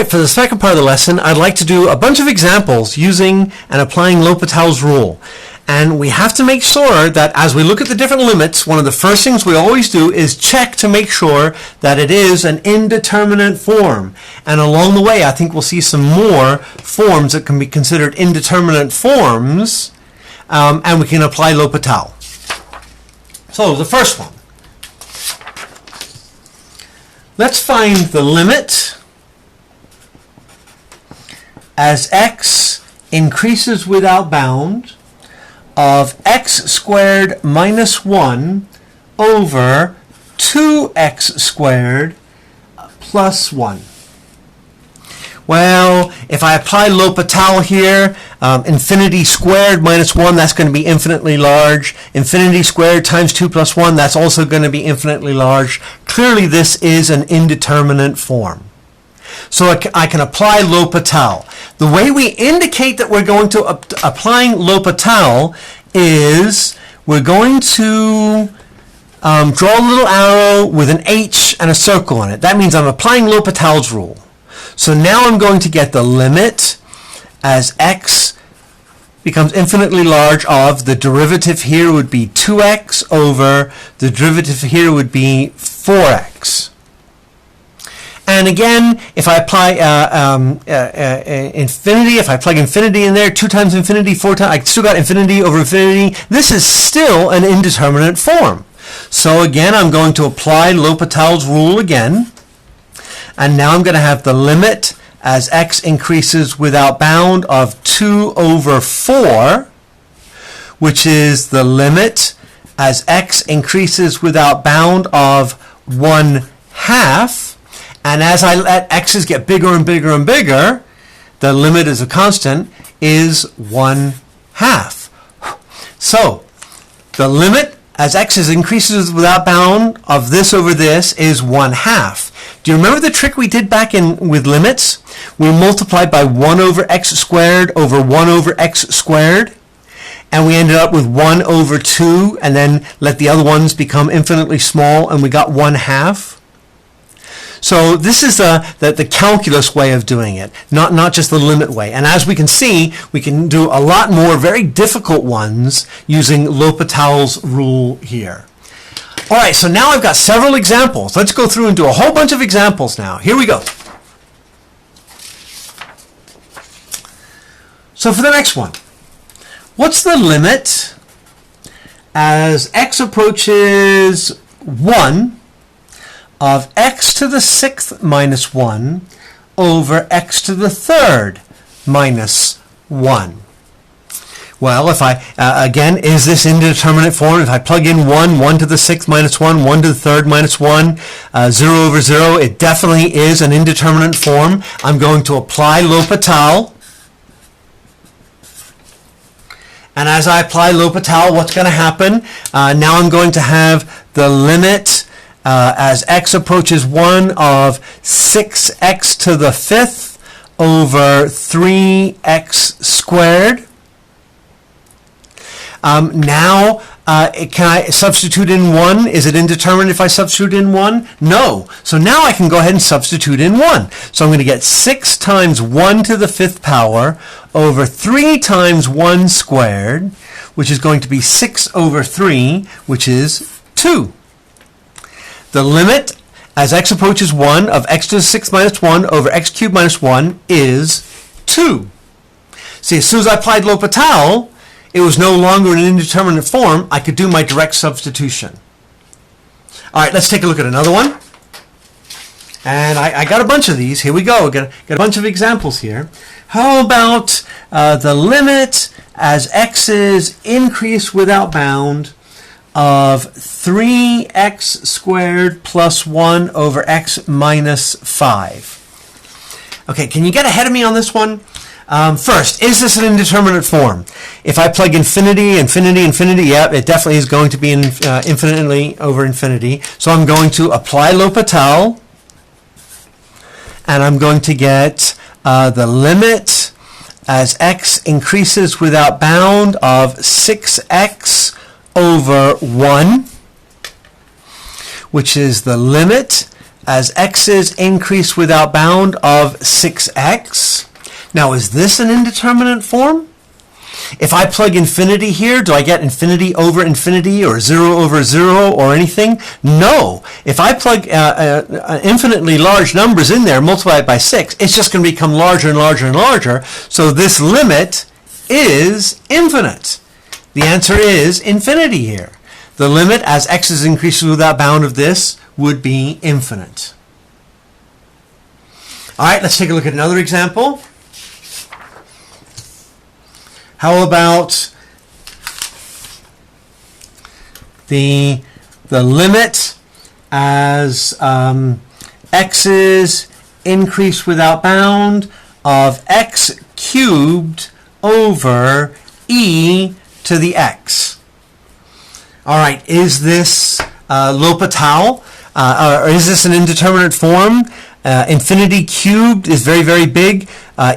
Alright, for the second part of the lesson, I'd like to do a bunch of examples using and applying L'Hopital's rule. And we have to make sure that as we look at the different limits, one of the first things we always do is check to make sure that it is an indeterminate form. And along the way, I think we'll see some more forms that can be considered indeterminate forms, and we can apply L'Hopital. So the first one. Let's find the limit as x increases without bound of x squared minus 1 over 2x squared plus 1. Well, if I apply L'Hopital here, infinity squared minus 1, that's going to be infinitely large. Infinity squared times 2 plus 1, that's also going to be infinitely large. Clearly, this is an indeterminate form. So I can apply L'Hopital. The way we indicate that we're going to applying L'Hopital is we're going to draw a little arrow with an H and a circle on it. That means I'm applying L'Hopital's rule. So now I'm going to get the limit as x becomes infinitely large of the derivative here would be 2x over the derivative here would be 4x. And again, if I apply infinity, if I plug infinity in there, 2 times infinity, 4 times, I still got infinity over infinity. This is still an indeterminate form. So again, I'm going to apply L'Hopital's rule again. And now I'm going to have the limit as x increases without bound of 2 over 4, which is the limit as x increases without bound of 1/2. And as I let x's get bigger and bigger and bigger, the limit as a constant is 1/2. So the limit as x increases without bound of this over this is 1/2. Do you remember the trick we did back in with limits? We multiplied by 1 over x squared over 1 over x squared. And we ended up with 1 over 2 and then let the other ones become infinitely small and we got 1/2. So this is the calculus way of doing it, not just the limit way. And as we can see, we can do a lot more very difficult ones using L'Hopital's rule here. All right, so now I've got several examples. Let's go through and do a whole bunch of examples now. Here we go. So for the next one, what's the limit as x approaches 1 of x to the 6th minus 1 over x to the 3rd minus 1? Well, if I, again, is this indeterminate form? If I plug in 1 to the 6th minus 1, 1 to the 3rd minus 1, 0 over 0, it definitely is an indeterminate form. I'm going to apply L'Hopital. And as I apply L'Hopital, what's going to happen? Now I'm going to have the limit as x approaches 1 of 6x to the 5th over 3x squared. Now, can I substitute in 1? Is it indeterminate if I substitute in 1? No. So now I can go ahead and substitute in 1. So I'm going to get 6 times 1 to the 5th power over 3 times 1 squared, which is going to be 6 over 3, which is 2. The limit as x approaches 1 of x to the 6th minus 1 over x cubed minus 1 is 2. See, as soon as I applied L'Hopital, it was no longer an indeterminate form. I could do my direct substitution. All right, let's take a look at another one. And I got a bunch of these. Here we go. Got a bunch of examples here. How about the limit as x's increase without bound of 3x squared plus 1 over x minus 5. Okay, can you get ahead of me on this one? First, is this an indeterminate form? If I plug infinity, infinity, infinity, yeah, it definitely is going to be infinitely over infinity. So I'm going to apply L'Hopital, and I'm going to get the limit as x increases without bound of 6x over 1, which is the limit as x's increase without bound of 6x. Now, is this an indeterminate form? If I plug infinity here, do I get infinity over infinity or 0 over 0 or anything? No. If I plug infinitely large numbers in there, multiply it by 6, it's just going to become larger and larger and larger. So this limit is infinite. The answer is infinity here. The limit as x is increases without bound of this would be infinite. All right, let's take a look at another example. How about the limit as x's increase without bound of x cubed over e to the x? All right, is this L'Hopital, or is this an indeterminate form? Infinity cubed is very, very big.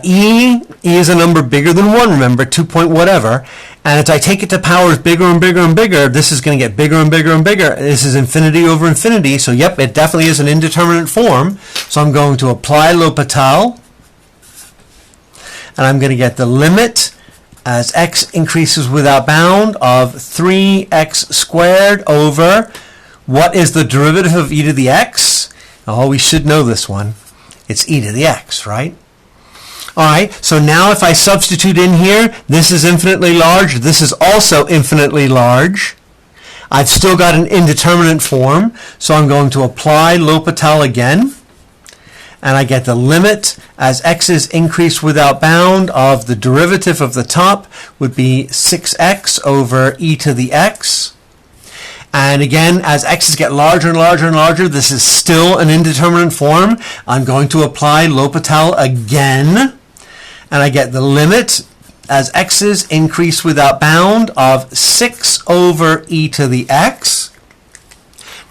E is a number bigger than 1, remember, 2 point whatever. And as I take it to powers bigger and bigger and bigger, this is going to get bigger and bigger and bigger. This is infinity over infinity. So, yep, it definitely is an indeterminate form. So I'm going to apply L'Hopital. And I'm going to get the limit as x increases without bound of 3x squared over, what is the derivative of e to the x? Oh, we should know this one. It's e to the x, right? All right, so now if I substitute in here, this is infinitely large. This is also infinitely large. I've still got an indeterminate form, so I'm going to apply L'Hopital again. And I get the limit as x's increase without bound of the derivative of the top would be 6x over e to the x. And again, as x's get larger and larger and larger, this is still an indeterminate form. I'm going to apply L'Hopital again. And I get the limit as x's increase without bound of 6 over e to the x.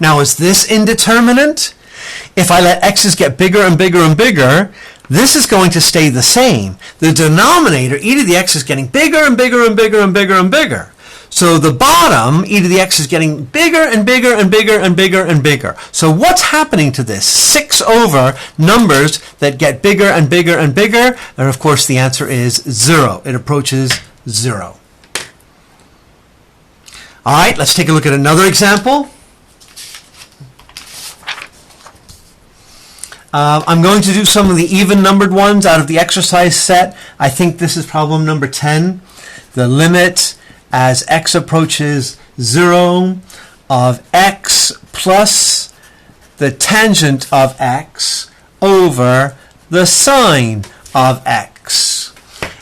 Now, is this indeterminate? If I let x's get bigger and bigger and bigger, this is going to stay the same. The denominator, e to the x, is getting bigger and bigger and bigger and bigger and bigger. So the bottom, e to the x, is getting bigger and bigger and bigger and bigger and bigger. So what's happening to this? 6 over numbers that get bigger and bigger and bigger. And of course the answer is 0. It approaches 0. All right, let's take a look at another example. I'm going to do some of the even numbered ones out of the exercise set. I think this is problem number 10. The limit as x approaches 0 of x plus the tangent of x over the sine of x.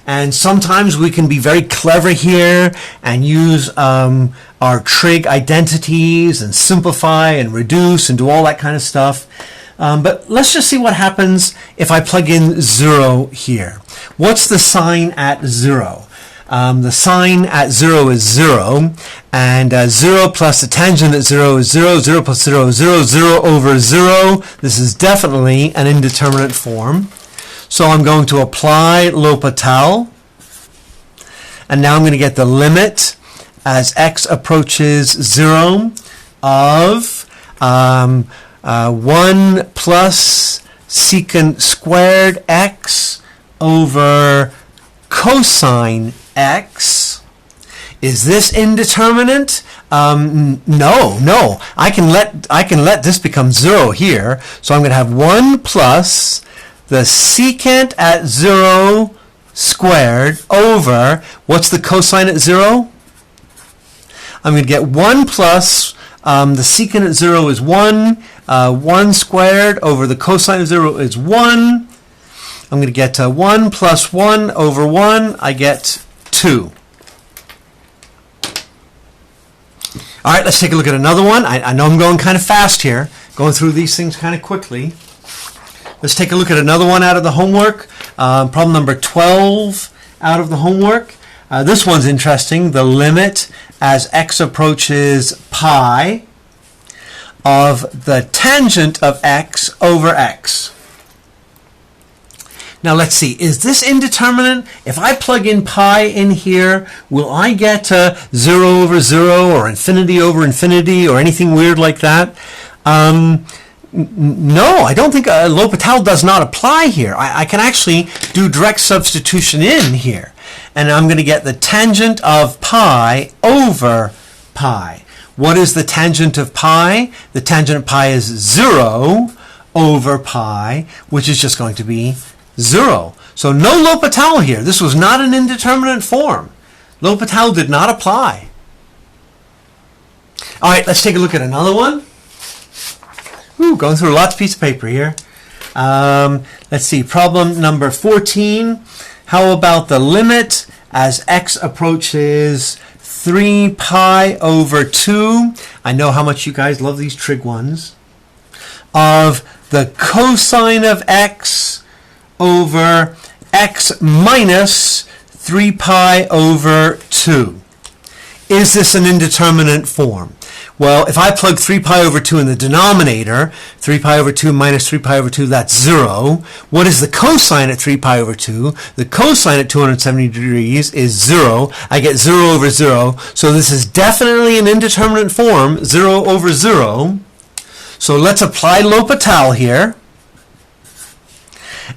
And sometimes we can be very clever here and use our trig identities and simplify and reduce and do all that kind of stuff. But let's just see what happens if I plug in 0 here. What's the sign at 0? The sign at 0 is 0, and 0 plus the tangent at 0 is 0, 0 plus 0 is 0, 0 over 0. This is definitely an indeterminate form. So I'm going to apply L'Hopital, and now I'm going to get the limit as x approaches 0 of 1 plus secant squared x over cosine x. Is this indeterminate? No. I can let this become 0 here. So I'm going to have 1 plus the secant at 0 squared over, what's the cosine at 0? I'm going to get 1 plus the secant at 0 is 1. 1 squared over the cosine of 0 is 1. I'm going to get 1 plus 1 over 1. I get 2. All right, let's take a look at another one. I know I'm going kind of fast here, going through these things kind of quickly. Let's take a look at another one out of the homework. Problem number 12 out of the homework. This one's interesting. The limit as x approaches pi of the tangent of x over x. Now let's see, is this indeterminate? If I plug in pi in here, will I get 0 over 0 or infinity over infinity or anything weird like that? No, I don't think L'Hopital does not apply here. I can actually do direct substitution in here. And I'm going to get the tangent of pi over pi. What is the tangent of pi? The tangent of pi is 0 over pi, which is just going to be 0. So no L'Hopital here. This was not an indeterminate form. L'Hopital did not apply. All right, let's take a look at another one. Ooh, going through lots of piece of paper here. Let's see, problem number 14. How about the limit as x approaches 3 pi over 2? I know how much you guys love these trig ones. Of the cosine of x over x minus 3 pi over 2. Is this an indeterminate form? Well, if I plug 3 pi over 2 in the denominator, 3 pi over 2 minus 3 pi over 2, that's 0. What is the cosine at 3 pi over 2? The cosine at 270 degrees is 0. I get 0 over 0. So this is definitely an indeterminate form, 0 over 0. So let's apply L'Hopital here.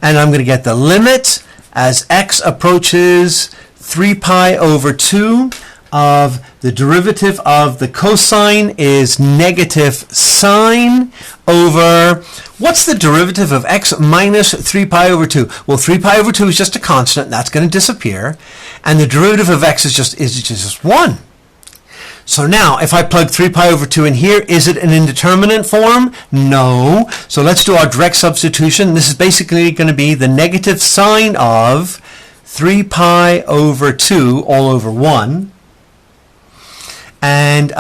And I'm going to get the limit as x approaches 3 pi over 2 of the derivative of the cosine is negative sine over, what's the derivative of x minus 3 pi over 2? Well, 3 pi over 2 is just a constant. That's going to disappear. And the derivative of x is just 1. So now, if I plug 3 pi over 2 in here, is it an indeterminate form? No. So let's do our direct substitution. This is basically going to be the negative sine of 3 pi over 2 all over 1. And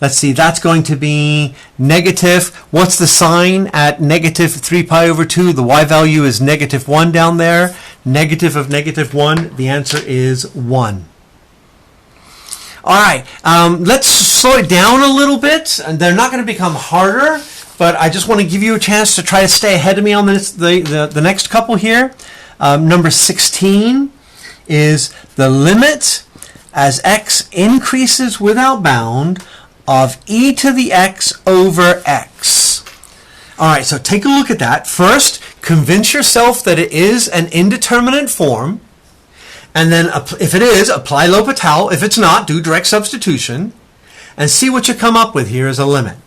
let's see, that's going to be negative. What's the sign at negative 3 pi over 2? The y value is negative 1 down there. Negative of negative 1, the answer is 1. All right, let's slow it down a little bit. And they're not going to become harder, but I just want to give you a chance to try to stay ahead of me on this, the next couple here. Number 16 is the limit as x increases without bound of e to the x over x. All right, so take a look at that. First, convince yourself that it is an indeterminate form. And then if it is, apply L'Hopital. If it's not, do direct substitution. And see what you come up with here as a limit.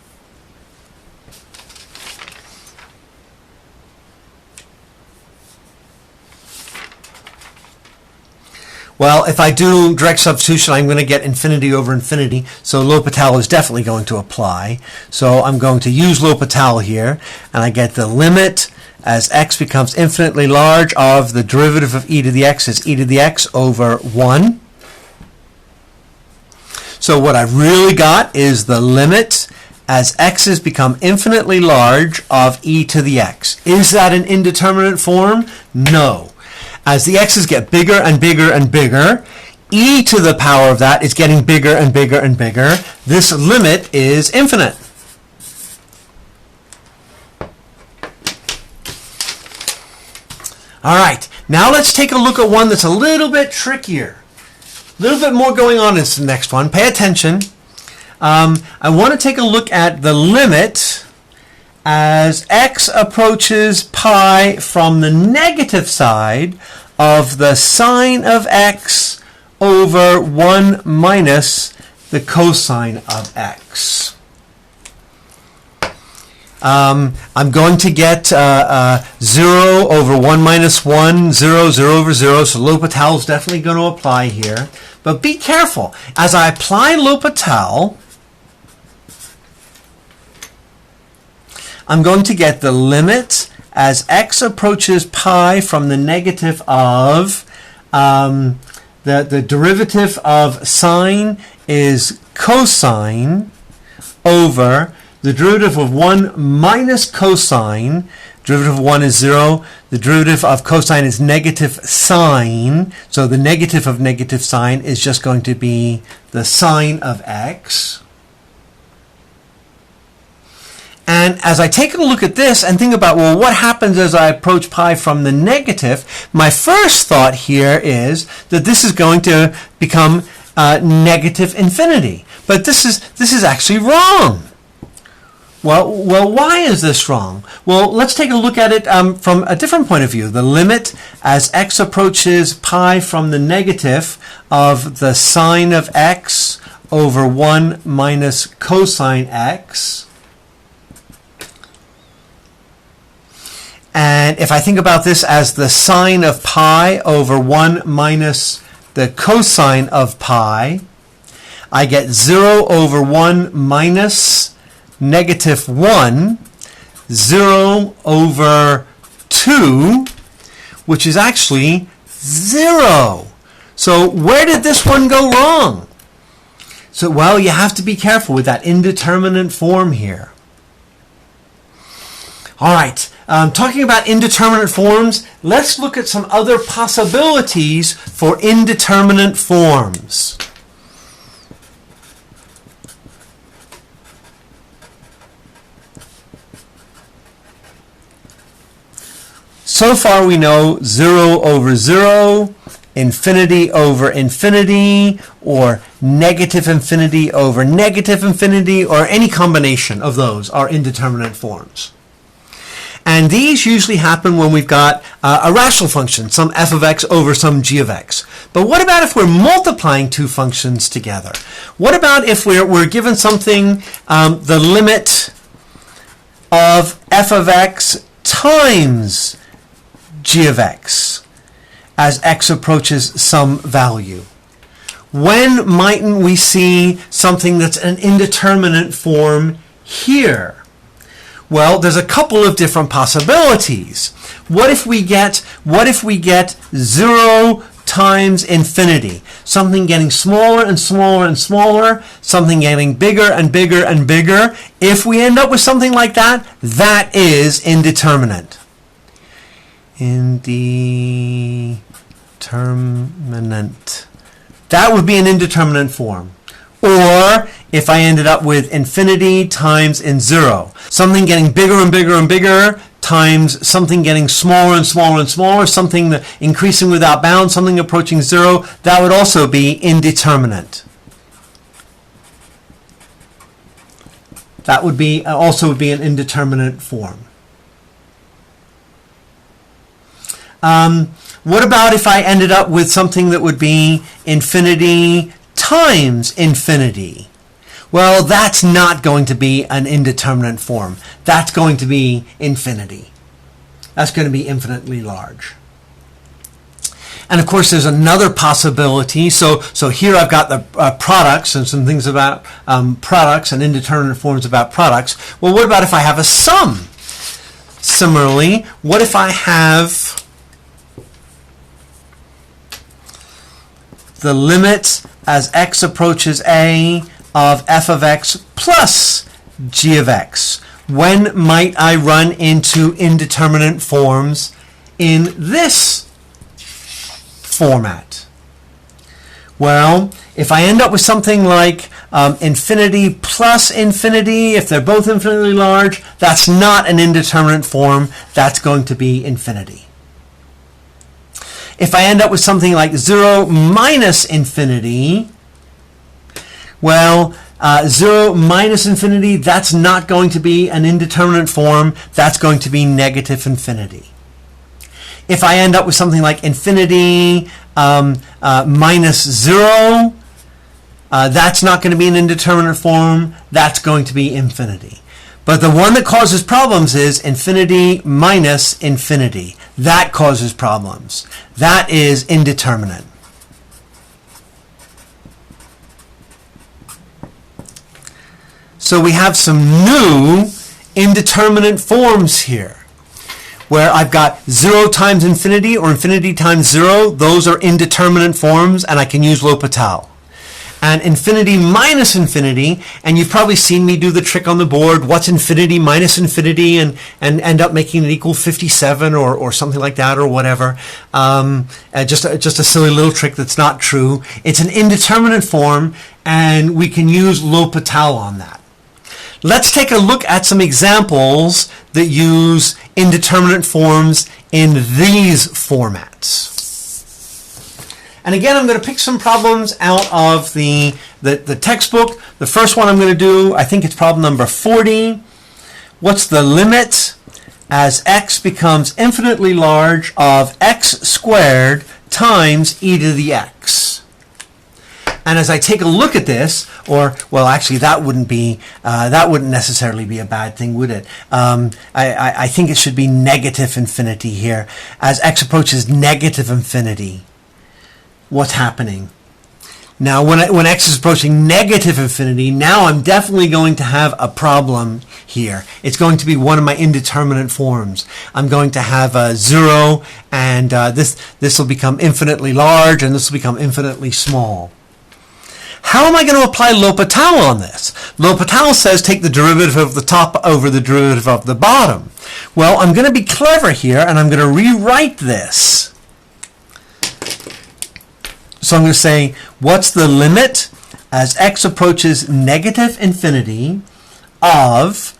Well, if I do direct substitution, I'm going to get infinity over infinity, so L'Hopital is definitely going to apply. So I'm going to use L'Hopital here, and I get the limit as x becomes infinitely large of the derivative of e to the x is e to the x over 1. So what I've really got is the limit as x's become infinitely large of e to the x. Is that an indeterminate form? No. As the x's get bigger and bigger and bigger, e to the power of that is getting bigger and bigger and bigger. This limit is infinite. All right, now let's take a look at one that's a little bit trickier. A little bit more going on in this next one. Pay attention. I want to take a look at the limit as x approaches pi from the negative side of the sine of x over 1 minus the cosine of x. I'm going to get 0 over 1 minus 1, 0, 0 over 0, so L'Hopital is definitely going to apply here. But be careful. As I apply L'Hopital, I'm going to get the limit as x approaches pi from the negative of, the derivative of sine is cosine over the derivative of 1 minus cosine. Derivative of 1 is 0. The derivative of cosine is negative sine. So the negative of negative sine is just going to be the sine of x. And as I take a look at this and think about, well, what happens as I approach pi from the negative, my first thought here is that this is going to become negative infinity. But this is actually wrong. Well, why is this wrong? Well, let's take a look at it from a different point of view. The limit as x approaches pi from the negative of the sine of x over 1 minus cosine x. And if I think about this as the sine of pi over 1 minus the cosine of pi, I get 0 over 1 minus negative 1, 0 over 2, which is actually 0. So where did this one go wrong? So, well, you have to be careful with that indeterminate form here. All right, talking about indeterminate forms, let's look at some other possibilities for indeterminate forms. So far we know 0 over 0, infinity over infinity, or negative infinity over negative infinity, or any combination of those are indeterminate forms. And these usually happen when we've got a rational function, some f of x over some g of x. But what about if we're multiplying two functions together? What about if we're given something, the limit of f of x times g of x as x approaches some value? When mightn't we see something that's an indeterminate form here? Well, there's a couple of different possibilities. What if we get 0 times infinity? Something getting smaller and smaller and smaller, something getting bigger and bigger and bigger. If we end up with something like that, that is indeterminate. Indeterminate. That would be an indeterminate form. Or if I ended up with infinity times in 0, something getting bigger and bigger and bigger times something getting smaller and smaller and smaller, something increasing without bounds, something approaching 0, that would also be indeterminate. That would be also be an indeterminate form. What about if I ended up with something that would be infinity times infinity? Well, that's not going to be an indeterminate form. That's going to be infinity. That's going to be infinitely large. And of course, there's another possibility. So here I've got the products and some things about products and indeterminate forms about products. Well, what about if I have a sum? Similarly, what if I have the limit as x approaches a of f of x plus g of x? When might I run into indeterminate forms in this format? Well, if I end up with something like infinity plus infinity, if they're both infinitely large, that's not an indeterminate form. That's going to be infinity. If I end up with something like 0 minus infinity, well, 0 minus infinity, that's not going to be an indeterminate form. That's going to be negative infinity. If I end up with something like infinity minus 0, that's not going to be an indeterminate form. That's going to be infinity. But the one that causes problems is infinity minus infinity. That causes problems. That is indeterminate. So we have some new indeterminate forms here, where I've got 0 times infinity or infinity times 0. Those are indeterminate forms, and I can use L'Hopital. And infinity minus infinity, and you've probably seen me do the trick on the board, what's infinity minus infinity, and end up making it equal 57 or something like that or whatever. Just a silly little trick that's not true. It's an indeterminate form, and we can use L'Hopital on that. Let's take a look at some examples that use indeterminate forms in these formats. And again, I'm going to pick some problems out of the textbook. The first one I'm going to do, I think it's problem number 40. what's the limit as x becomes infinitely large of x squared times e to the x? And as I take a look at this, or, well, actually, that wouldn't necessarily be a bad thing, would it? I think it should be negative infinity here. As x approaches negative infinity, what's happening? Now, when x is approaching negative infinity, now I'm definitely going to have a problem here. It's going to be one of my indeterminate forms. I'm going to have a 0, and this will become infinitely large, and this will become infinitely small. How am I going to apply L'Hopital on this? L'Hopital says take the derivative of the top over the derivative of the bottom. Well, I'm going to be clever here, and I'm going to rewrite this. So I'm going to say, what's the limit as x approaches negative infinity of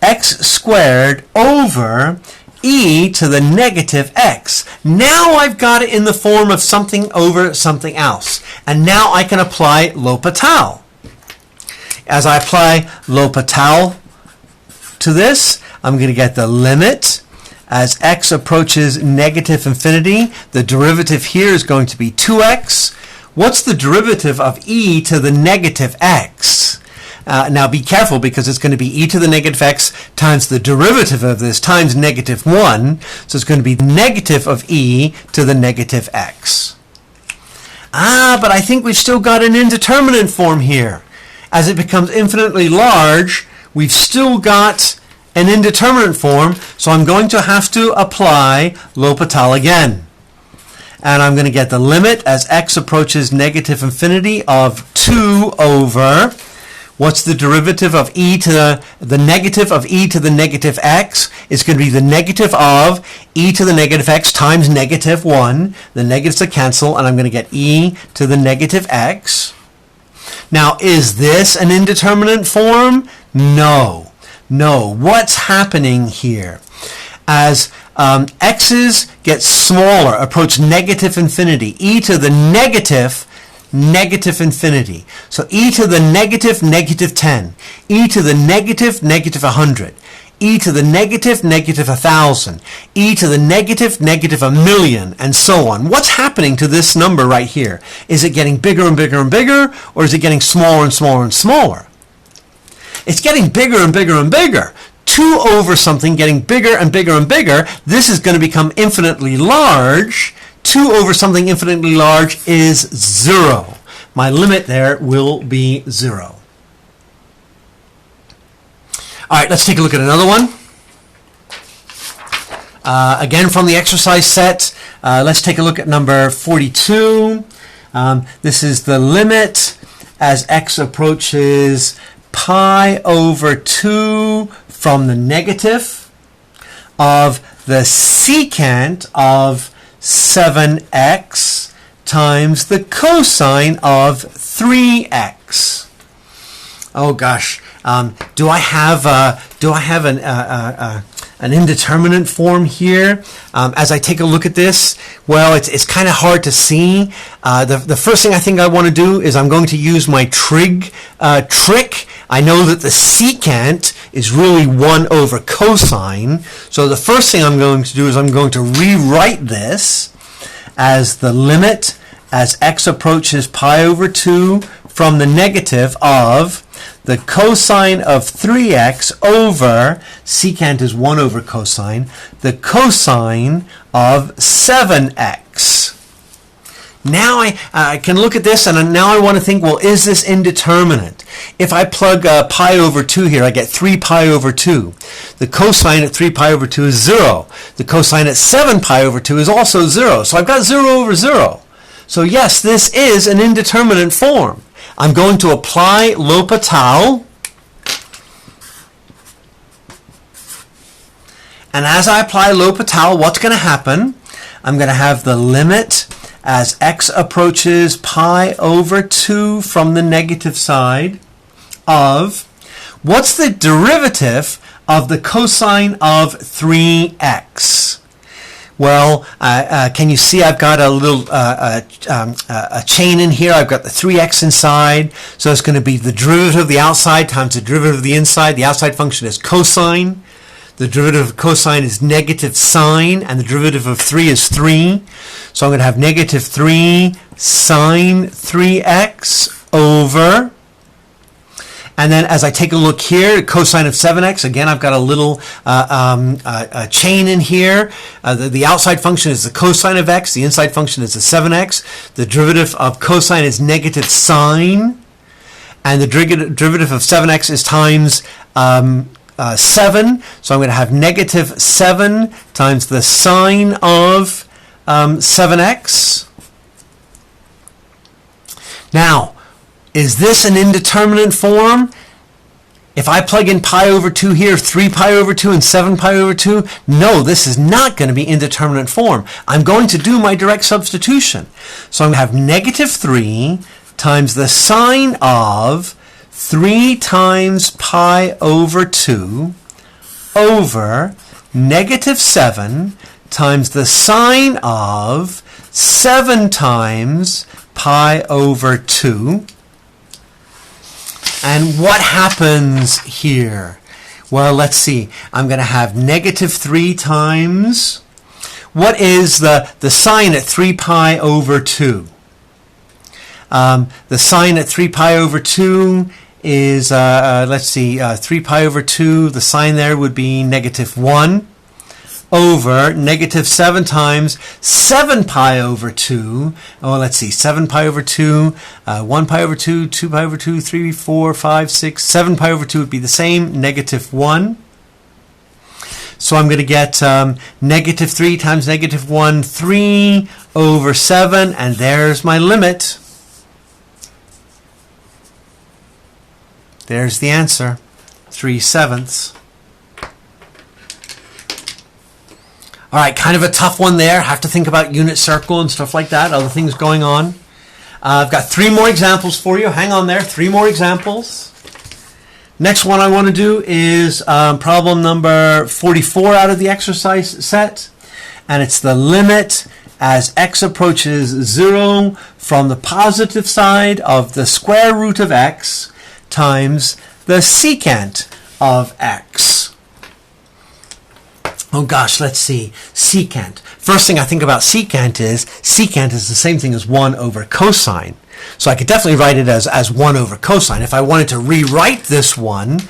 x squared over e to the negative x? Now I've got it in the form of something over something else. And now I can apply L'Hopital. As I apply L'Hopital to this, I'm going to get the limit as x approaches negative infinity. The derivative here is going to be 2x. What's the derivative of e to the negative x? Now be careful, because it's going to be e to the negative x times the derivative of this times negative 1. So it's going to be negative of e to the negative x. But I think we've still got an indeterminate form here. As it becomes infinitely large, we've still got an indeterminate form, so I'm going to have to apply L'Hopital again. And I'm going to get the limit as x approaches negative infinity of 2 over, what's the derivative of e to the negative of e to the negative x? It's going to be the negative of e to the negative x times negative 1. The negatives are cancel, and I'm going to get e to the negative x. Now, is this an indeterminate form? No. No. What's happening here? As x's get smaller, approach negative infinity, e to the negative infinity. So e to the negative 10, e to the negative 100, e to the negative 1,000, e to the negative 1,000,000, and so on. What's happening to this number right here? Is it getting bigger and bigger and bigger, or is it getting smaller and smaller and smaller? It's getting bigger and bigger and bigger. 2 over something getting bigger and bigger and bigger. This is going to become infinitely large. 2 over something infinitely large is 0. My limit there will be 0. All right, let's take a look at another one. Again, from the exercise set, let's take a look at number 42. This is the limit as x approaches pi over 2 from the negative of the secant of 7x times the cosine of 3x. Oh gosh, do I have an indeterminate form here? As I take a look at this, well, it's kind of hard to see. The first thing I think I want to do is I'm going to use my trig trick. I know that the secant is really 1 over cosine. So the first thing I'm going to do is I'm going to rewrite this as the limit as x approaches pi over 2 from the negative of the cosine of 3x over, secant is 1 over cosine, the cosine of 7x. Now I can look at this, and now I want to think, well, is this indeterminate? If I plug pi over 2 here, I get 3 pi over 2. The cosine at 3 pi over 2 is 0. The cosine at 7 pi over 2 is also 0. So I've got 0 over 0. So yes, this is an indeterminate form. I'm going to apply L'Hopital. And as I apply L'Hopital, what's going to happen? I'm going to have the limit as x approaches pi over 2 from the negative side of, what's the derivative of the cosine of 3x? Well, can you see I've got a little a chain in here? I've got the 3x inside, so it's going to be the derivative of the outside times the derivative of the inside. The outside function is cosine. The derivative of cosine is negative sine, and the derivative of 3 is 3. So I'm going to have negative 3 sine 3x over. And then as I take a look here, cosine of 7x, again, I've got a little a chain in here. The outside function is the cosine of x. The inside function is the 7x. The derivative of cosine is negative sine. And the derivative of 7x is times 7. So I'm going to have negative 7 times the sine of 7x. Now, is this an indeterminate form? If I plug in pi over 2 here, 3 pi over 2 and 7 pi over 2, no, this is not going to be indeterminate form. I'm going to do my direct substitution. So I'm going to have negative 3 times the sine of 3 times pi over 2 over negative 7 times the sine of 7 times pi over 2. And what happens here? Well, let's see. I'm going to have negative 3 times. What is the sine at 3 pi over 2? The sine at 3 pi over 2 is, let's see, 3 pi over 2. The sine there would be negative 1 over negative 7 times 7 pi over 2. Oh, let's see, 7 pi over 2, 1 pi over 2, 2 pi over 2, 3, 4, 5, 6, 7 pi over 2 would be the same, negative 1. So I'm going to get negative 3 times negative 1, 3 over 7, and there's my limit. There's the answer, 3/7. All right, kind of a tough one there. Have to think about unit circle and stuff like that, other things going on. I've got 3 more examples for you. Hang on there, 3 more examples. Next one I want to do is problem number 44 out of the exercise set. And it's the limit as x approaches 0 from the positive side of the square root of x times the secant of x. Oh gosh, let's see. Secant. First thing I think about secant is the same thing as 1 over cosine. So I could definitely write it as 1 over cosine. If I wanted to rewrite this one,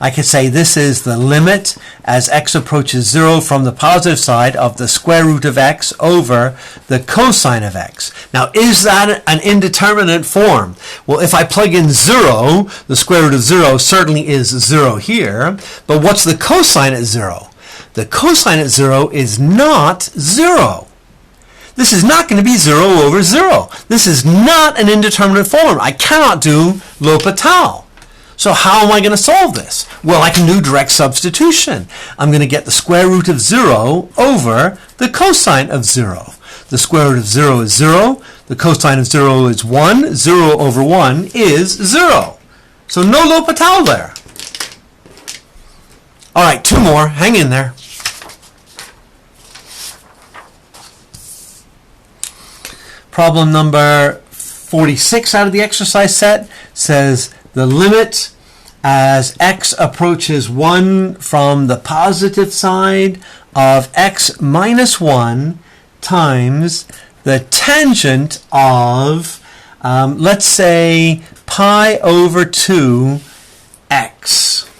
I could say this is the limit as x approaches 0 from the positive side of the square root of x over the cosine of x. Now, is that an indeterminate form? Well, if I plug in 0, the square root of 0 certainly is 0 here. But what's the cosine at 0? The cosine at 0 is not 0. This is not going to be 0 over 0. This is not an indeterminate form. I cannot do L'Hopital. So how am I going to solve this? Well, I can do direct substitution. I'm going to get the square root of 0 over the cosine of 0. The square root of 0 is 0. The cosine of 0 is 1. 0 over 1 is 0. So no L'Hopital there. All right, 2 more. Hang in there. Problem number 46 out of the exercise set says the limit as x approaches 1 from the positive side of x minus 1 times the tangent of, let's say, pi over 2 x.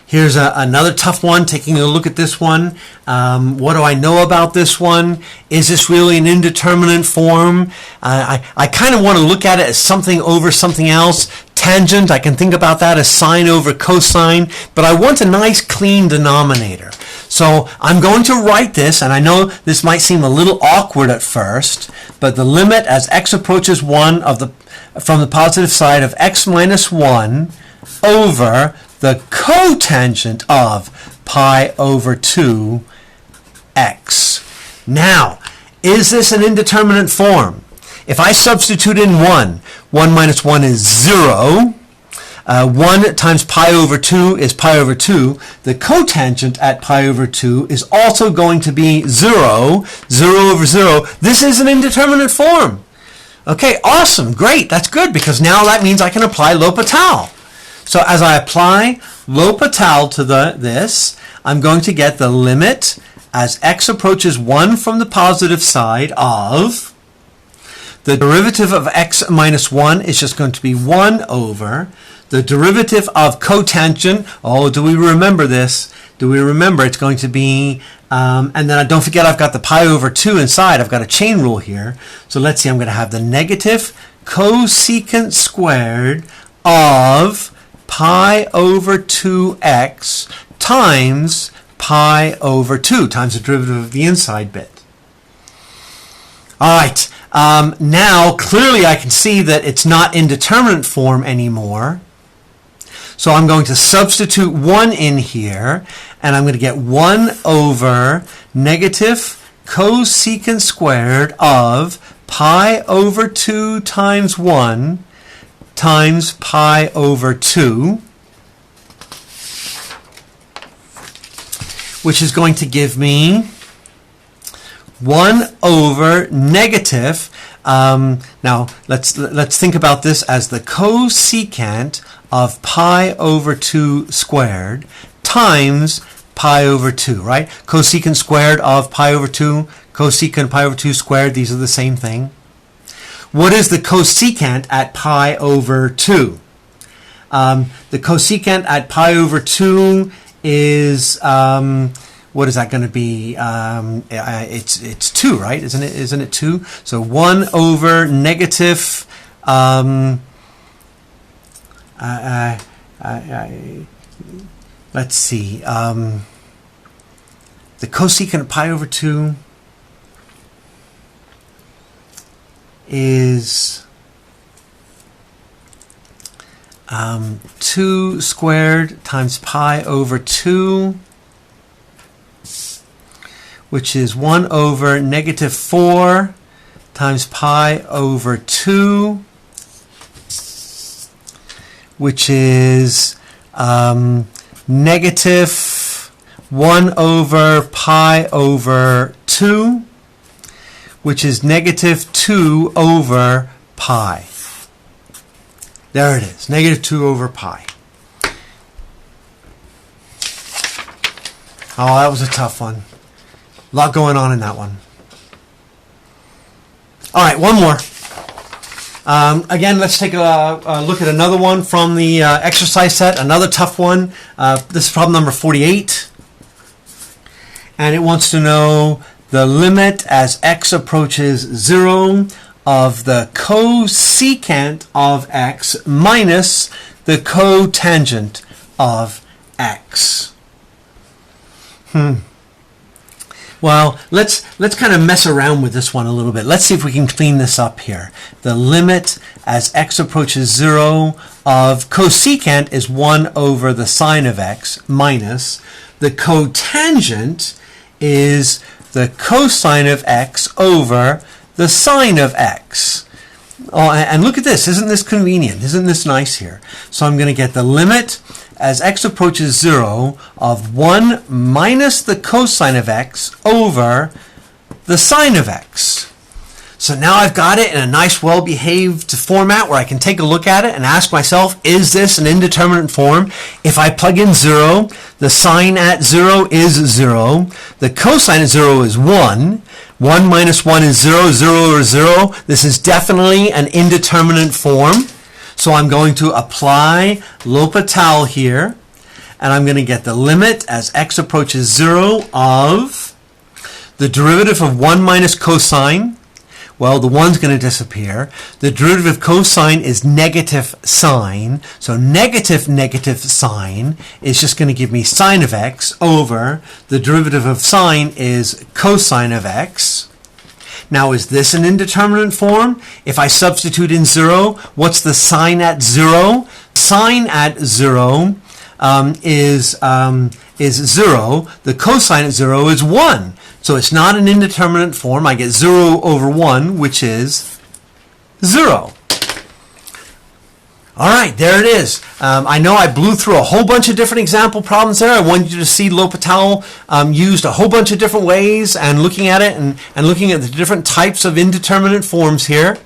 Here's another tough one, taking a look at this one. What do I know about this one? Is this really an indeterminate form? I kind of want to look at it as something over something else. Tangent, I can think about that as sine over cosine, but I want a nice clean denominator. So I'm going to write this, and I know this might seem a little awkward at first, but the limit as x approaches 1 from the positive side of x minus 1 over the cotangent of pi over 2 x. Now, is this an indeterminate form? If I substitute in 1, 1 minus 1 is 0. 1 times pi over 2 is pi over 2. The cotangent at pi over 2 is also going to be 0. 0 over 0. This is an indeterminate form. Okay, awesome, great, that's good, because now that means I can apply L'Hopital. So as I apply L'Hopital to this, I'm going to get the limit as x approaches 1 from the positive side of the derivative of x minus 1 is just going to be 1 over the derivative of cotangent. Oh, do we remember this? Do we remember it's going to be, and then don't forget I've got the pi over 2 inside. I've got a chain rule here. So let's see, I'm going to have the negative cosecant squared of pi over 2x times pi over 2 times the derivative of the inside bit. All right, now clearly I can see that it's not indeterminate form anymore. So I'm going to substitute 1 in here, and I'm going to get 1 over negative cosecant squared of pi over 2 times 1 times pi over 2, which is going to give me 1 over negative, now let's think about this as the cosecant of pi over 2 squared times pi over 2, right? Cosecant squared of pi over 2, cosecant pi over 2 squared, these are the same thing. What is the cosecant at pi over 2? The cosecant at pi over 2 is, what is that going to be? It's 2, right? Isn't it 2? So 1 over negative, let's see, the cosecant of pi over 2 is 2 squared times pi over 2, which is 1 over negative 4 times pi over 2, which is negative 1 over pi over 2, which is negative 2 over pi. There it is, negative 2 over pi. Oh, that was a tough one. A lot going on in that one. All right, one more. Again, let's take a look at another one from the exercise set, another tough one. This is problem number 48. And it wants to know the limit as x approaches 0 of the cosecant of x minus the cotangent of x. Well, let's kind of mess around with this one a little bit. Let's see if we can clean this up here. The limit as x approaches 0 of cosecant is 1 over the sine of x minus the cotangent is the cosine of x over the sine of x. Oh, and look at this. Isn't this convenient? Isn't this nice here? So I'm going to get the limit as x approaches 0 of 1 minus the cosine of x over the sine of x. So now I've got it in a nice, well-behaved format where I can take a look at it and ask myself, is this an indeterminate form? If I plug in 0, the sine at 0 is 0. The cosine at 0 is 1. 1 minus 1 is 0. 0 over 0. This is definitely an indeterminate form. So I'm going to apply L'Hopital here, and I'm going to get the limit as x approaches 0 of the derivative of 1 minus cosine. Well, the 1's going to disappear. The derivative of cosine is negative sine. So negative sine is just going to give me sine of x over the derivative of sine is cosine of x. Now, is this an indeterminate form? If I substitute in 0, what's the sine at 0? Sine at 0 is 0. The cosine at 0 is 1. So it's not an indeterminate form. I get 0 over 1, which is 0. All right, there it is. I know I blew through a whole bunch of different example problems there. I wanted you to see L'Hopital used a whole bunch of different ways and looking at it and looking at the different types of indeterminate forms here.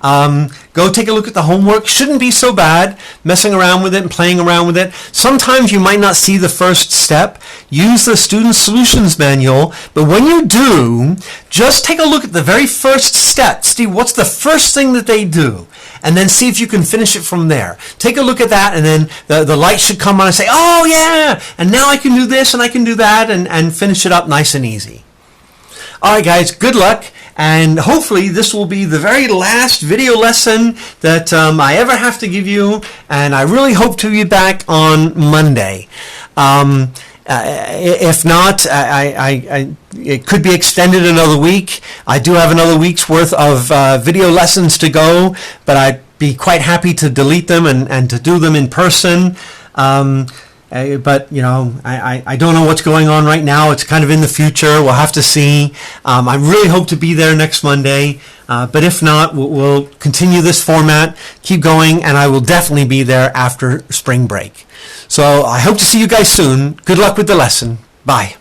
Go take a look at the homework. Shouldn't be so bad, messing around with it and playing around with it. Sometimes you might not see the first step. Use the Student Solutions Manual, but when you do, just take a look at the very first step. See what's the first thing that they do, and then see if you can finish it from there. Take a look at that, and then the light should come on and say, oh yeah, and now I can do this and I can do that, and finish it up nice and easy. All right, guys, good luck. And hopefully this will be the very last video lesson that I ever have to give you. And I really hope to be back on Monday. If not, it could be extended another week. I do have another week's worth of video lessons to go, but I'd be quite happy to delete them and to do them in person. But, you know, I don't know what's going on right now. It's kind of in the future. We'll have to see. I really hope to be there next Monday. But if not, we'll continue this format, keep going, and I will definitely be there after spring break. So I hope to see you guys soon. Good luck with the lesson. Bye.